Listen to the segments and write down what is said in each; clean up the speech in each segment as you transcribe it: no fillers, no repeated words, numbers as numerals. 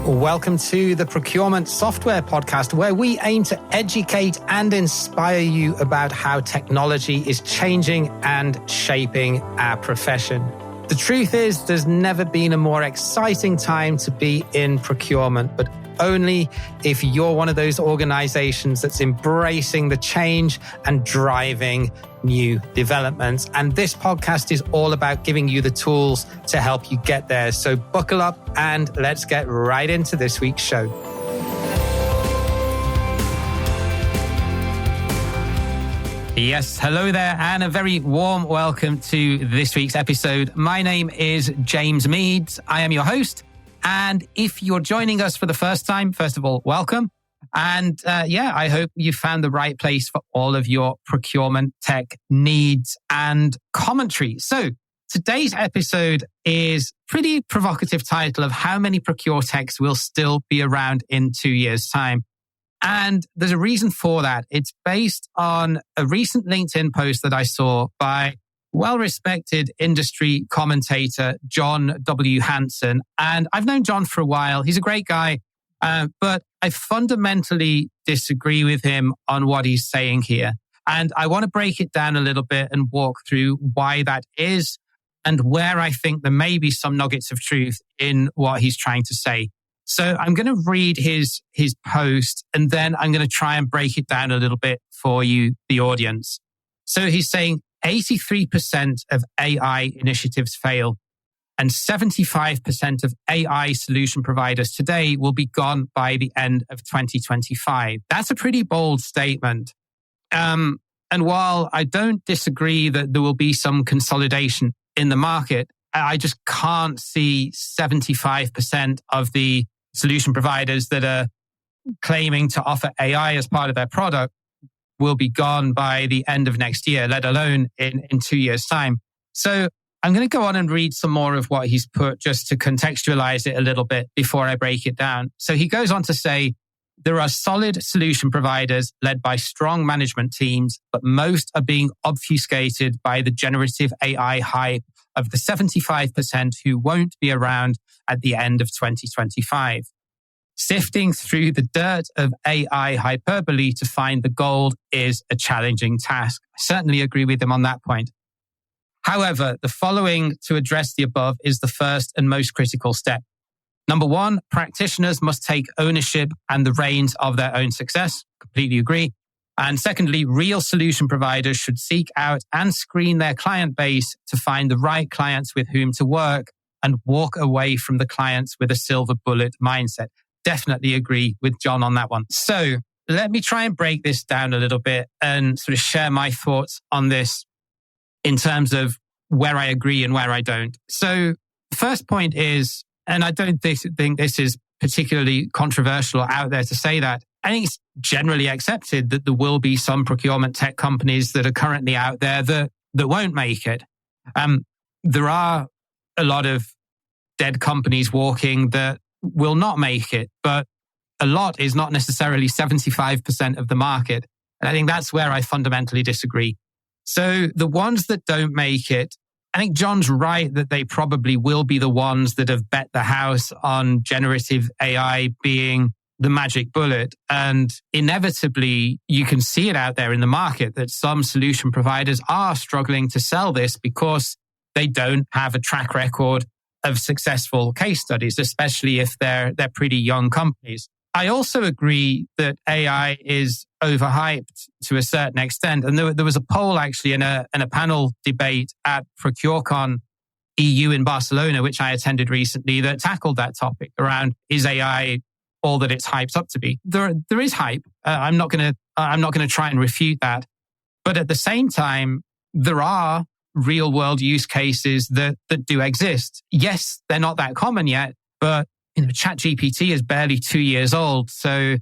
Welcome to the Procurement Software Podcast, where we aim to educate and inspire you about how technology is changing and shaping our profession. The truth is, there's never been a more exciting time to be in procurement, but only if you're one of those organizations that's embracing the change and driving new developments. And this podcast is all about giving you the tools to help you get there. So buckle up and let's get right into this week's show. Yes, hello there, and a very warm welcome to this week's episode. My name is James Meads. I am your host. And if you're joining us for the first time, first of all, welcome. And I hope you found the right place for all of your procurement tech needs and commentary. So today's episode is pretty provocative title of how many procuretechs will still be around in 2 years' time. And there's a reason for that. It's based on a recent LinkedIn post that I saw by well-respected industry commentator, Jon W. Hansen. And I've known Jon for a while. He's a great guy, but I fundamentally disagree with him on what he's saying here. And I want to break it down a little bit and walk through why that is and where I think there may be some nuggets of truth in what he's trying to say. So I'm going to read his post, and then I'm going to try and break it down a little bit for you, the audience. So he's saying 83% of AI initiatives fail, and 75% of AI solution providers today will be gone by the end of 2025. That's a pretty bold statement. And while I don't disagree that there will be some consolidation in the market, I just can't see 75% of the solution providers that are claiming to offer AI as part of their product will be gone by the end of next year, let alone in 2 years' time. So I'm going to go on and read some more of what he's put just to contextualize it a little bit before I break it down. So he goes on to say, there are solid solution providers led by strong management teams, but most are being obfuscated by the generative AI hype of the 75% who won't be around at the end of 2025. Sifting through the dirt of AI hyperbole to find the gold is a challenging task. I certainly agree with him on that point. However, the following to address the above is the first and most critical step. Number one, practitioners must take ownership and the reins of their own success. Completely agree. And secondly, real solution providers should seek out and screen their client base to find the right clients with whom to work and walk away from the clients with a silver bullet mindset. Definitely agree with Jon on that one. So let me try and break this down a little bit and sort of share my thoughts on this in terms of where I agree and where I don't. So the first point is, and I don't think this is particularly controversial or out there to say that, I think it's generally accepted that there will be some procurement tech companies that are currently out there that won't make it. There are a lot of dead companies walking that will not make it, but a lot is not necessarily 75% of the market. And I think that's where I fundamentally disagree. So the ones that don't make it, I think Jon's right that they probably will be the ones that have bet the house on generative AI being the magic bullet. And inevitably, you can see it out there in the market that some solution providers are struggling to sell this because they don't have a track record of successful case studies, especially if they're pretty young companies. I also agree that AI is overhyped to a certain extent. And there was a poll actually in a panel debate at Procurement EU in Barcelona, which I attended recently, that tackled that topic around, is AI all that it's hyped up to be? There is hype. I'm not going to try and refute that. But at the same time, there are real world use cases that do exist. Yes, they're not that common yet, but ChatGPT is barely 2 years old. So,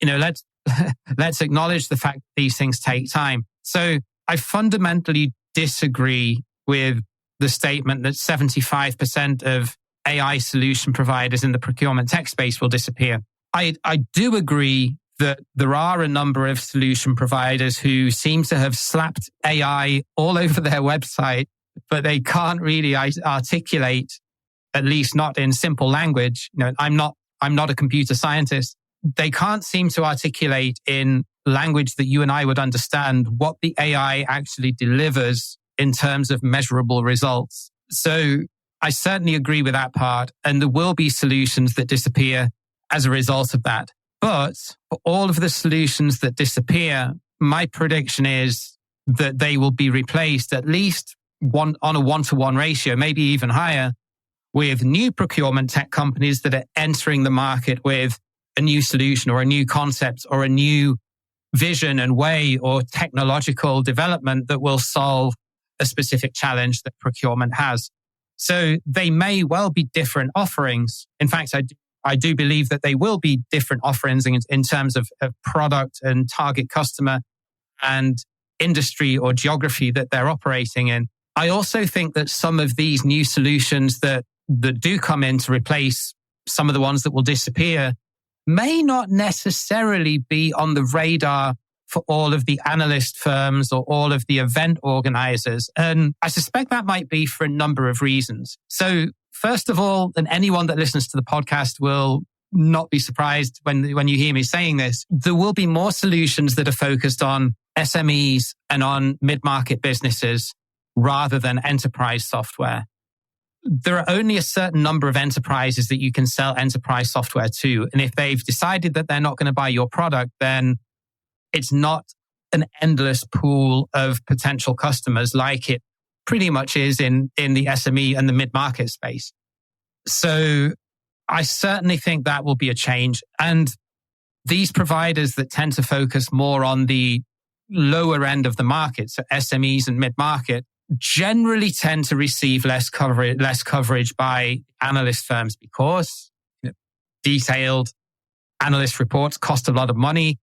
let's acknowledge the fact that these things take time. So I fundamentally disagree with the statement that 75% of AI solution providers in the procurement tech space will disappear. I do agree that there are a number of solution providers who seem to have slapped AI all over their website, but they can't really articulate, at least not in simple language. I'm not I'm not a computer scientist. They can't seem to articulate in language that you and I would understand what the AI actually delivers in terms of measurable results. So I certainly agree with that part. And there will be solutions that disappear as a result of that. But for all of the solutions that disappear, my prediction is that they will be replaced at least on a 1-to-1 ratio, maybe even higher, with new procurement tech companies that are entering the market with a new solution or a new concept or a new vision and way or technological development that will solve a specific challenge that procurement has. So they may well be different offerings. In fact, I do believe that they will be different offerings in terms of product and target customer and industry or geography that they're operating in. I also think that some of these new solutions that do come in to replace some of the ones that will disappear may not necessarily be on the radar for all of the analyst firms or all of the event organizers. And I suspect that might be for a number of reasons. So first of all, and anyone that listens to the podcast will not be surprised when you hear me saying this, there will be more solutions that are focused on SMEs and on mid-market businesses rather than enterprise software. There are only a certain number of enterprises that you can sell enterprise software to. And if they've decided that they're not going to buy your product, then it's not an endless pool of potential customers like it pretty much is in the SME and the mid-market space. So I certainly think that will be a change. And these providers that tend to focus more on the lower end of the market, so SMEs and mid-market, generally tend to receive less coverage by analyst firms because detailed analyst reports cost a lot of money.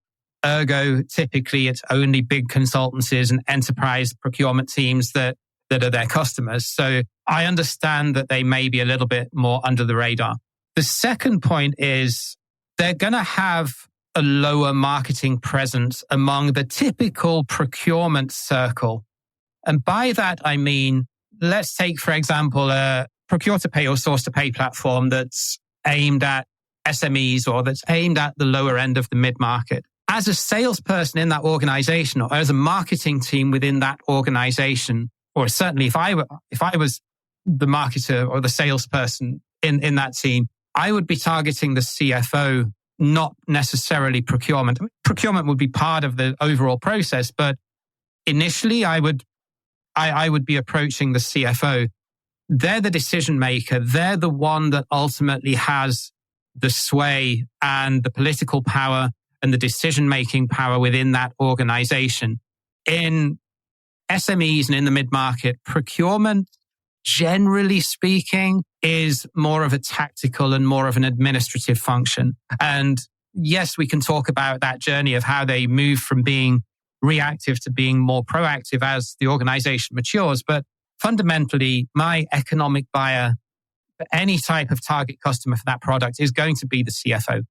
Ergo, typically it's only big consultancies and enterprise procurement teams that are their customers. So I understand that they may be a little bit more under the radar. The second point is they're going to have a lower marketing presence among the typical procurement circle. And by that, I mean, let's take, for example, a procure-to-pay or source-to-pay platform that's aimed at SMEs or that's aimed at the lower end of the mid-market. As a salesperson in that organization or as a marketing team within that organization, or certainly if I was the marketer or the salesperson in that team, I would be targeting the CFO, not necessarily procurement. Procurement would be part of the overall process, but initially I would be approaching the CFO. They're the decision maker. They're the one that ultimately has the sway and the political power and the decision-making power within that organization. In SMEs and in the mid-market, procurement, generally speaking, is more of a tactical and more of an administrative function. And yes, we can talk about that journey of how they move from being reactive to being more proactive as the organization matures. But fundamentally, my economic buyer for any type of target customer for that product is going to be the CFO.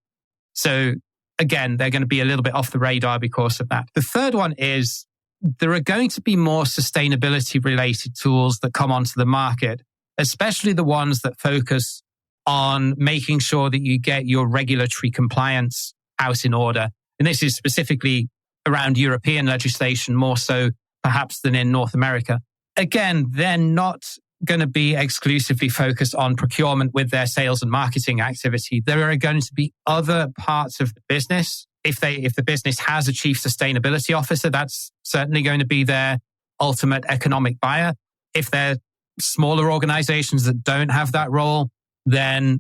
So again, they're going to be a little bit off the radar because of that. The third one is there are going to be more sustainability related tools that come onto the market, especially the ones that focus on making sure that you get your regulatory compliance house in order. And this is specifically around European legislation, more so perhaps than in North America. Again, they're not going to be exclusively focused on procurement with their sales and marketing activity. There are going to be other parts of the business. If the business has a chief sustainability officer, that's certainly going to be their ultimate economic buyer. If they're smaller organizations that don't have that role, then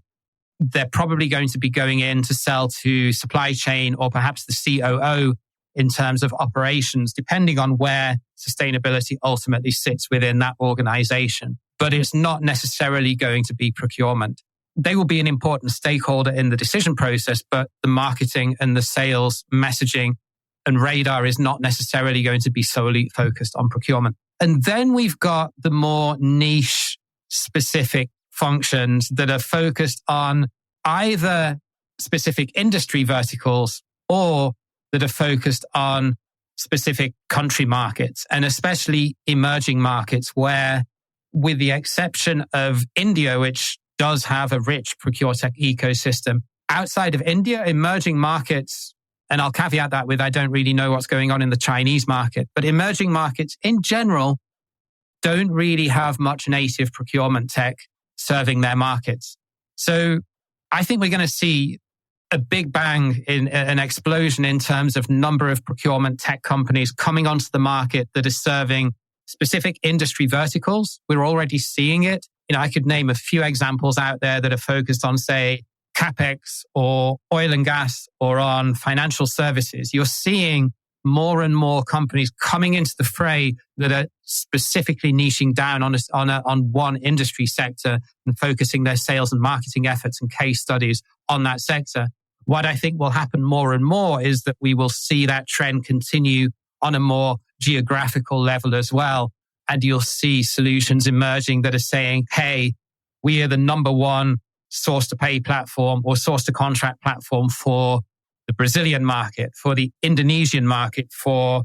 they're probably going to be going in to sell to supply chain or perhaps the COO in terms of operations, depending on where sustainability ultimately sits within that organization. But it's not necessarily going to be procurement. They will be an important stakeholder in the decision process, but the marketing and the sales messaging and radar is not necessarily going to be solely focused on procurement. And then we've got the more niche specific functions that are focused on either specific industry verticals or that are focused on specific country markets, and especially emerging markets where, with the exception of India, which does have a rich procuretech ecosystem, outside of India, emerging markets, and I'll caveat that with I don't really know what's going on in the Chinese market, but emerging markets in general don't really have much native procurement tech serving their markets. So I think we're going to see a big bang in an explosion in terms of number of procurement tech companies coming onto the market that are serving specific industry verticals. We're already seeing it. I could name a few examples out there that are focused on, say, CapEx or oil and gas or on financial services. You're seeing more and more companies coming into the fray that are specifically niching down on one industry sector and focusing their sales and marketing efforts and case studies on that sector. What I think will happen more and more is that we will see that trend continue on a more geographical level as well. And you'll see solutions emerging that are saying, hey, we are the number one source to pay platform or source to contract platform for the Brazilian market, for the Indonesian market, for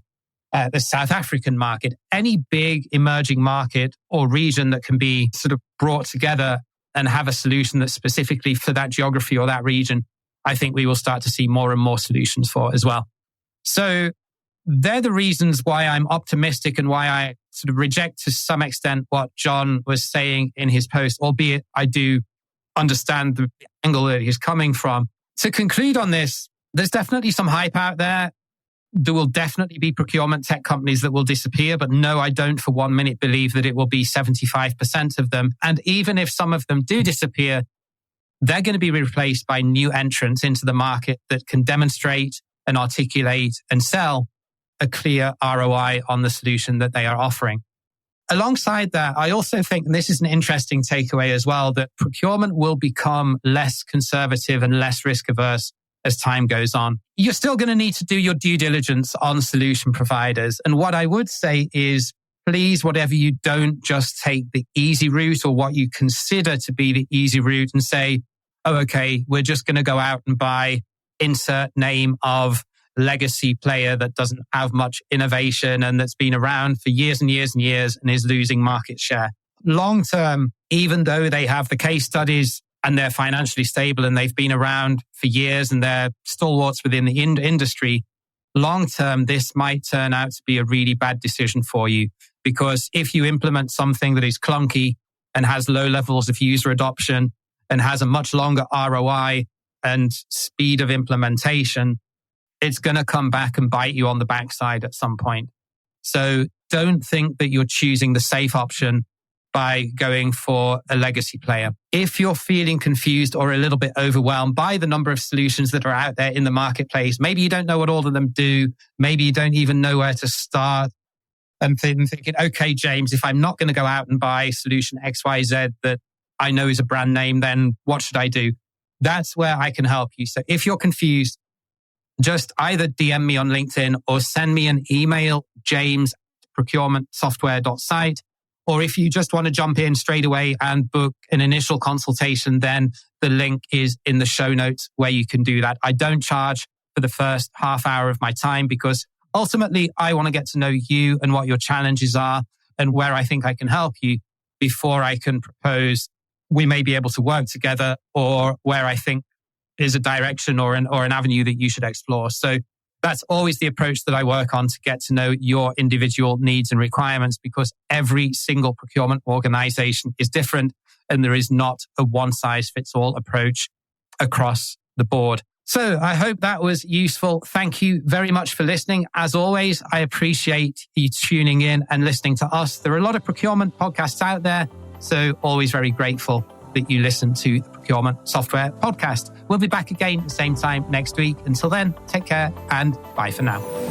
the South African market, any big emerging market or region that can be sort of brought together and have a solution that's specifically for that geography or that region. I think we will start to see more and more solutions for as well. So they're the reasons why I'm optimistic and why I sort of reject to some extent what Jon was saying in his post, albeit I do understand the angle that he's coming from. To conclude on this, there's definitely some hype out there. There will definitely be procurement tech companies that will disappear, but no, I don't for 1 minute believe that it will be 75% of them. And even if some of them do disappear, they're going to be replaced by new entrants into the market that can demonstrate and articulate and sell a clear ROI on the solution that they are offering. Alongside that, I also think, and this is an interesting takeaway as well, that procurement will become less conservative and less risk averse as time goes on. You're still going to need to do your due diligence on solution providers. And what I would say is, please, whatever you don't just take the easy route or what you consider to be the easy route and say, oh, okay, we're just going to go out and buy insert name of legacy player that doesn't have much innovation and that's been around for years and years and years and is losing market share. Long term, even though they have the case studies and they're financially stable and they've been around for years and they're stalwarts within the industry, long term, this might turn out to be a really bad decision for you. Because if you implement something that is clunky and has low levels of user adoption and has a much longer ROI and speed of implementation, it's going to come back and bite you on the backside at some point. So don't think that you're choosing the safe option by going for a legacy player. If you're feeling confused or a little bit overwhelmed by the number of solutions that are out there in the marketplace, maybe you don't know what all of them do. Maybe you don't even know where to start. And thinking, okay, James, if I'm not going to go out and buy solution XYZ that I know is a brand name, then what should I do? That's where I can help you. So if you're confused, just either DM me on LinkedIn or send me an email, james@procurementsoftware.site. Or if you just want to jump in straight away and book an initial consultation, then the link is in the show notes where you can do that. I don't charge for the first half hour of my time because ultimately I want to get to know you and what your challenges are and where I think I can help you before I can propose we may be able to work together or where I think is a direction or an avenue that you should explore. So that's always the approach that I work on to get to know your individual needs and requirements because every single procurement organization is different and there is not a one-size-fits-all approach across the board. So I hope that was useful. Thank you very much for listening. As always, I appreciate you tuning in and listening to us. There are a lot of procurement podcasts out there, so always very grateful that you listen to the Procurement Software Podcast. We'll be back again at the same time next week. Until then, take care and bye for now.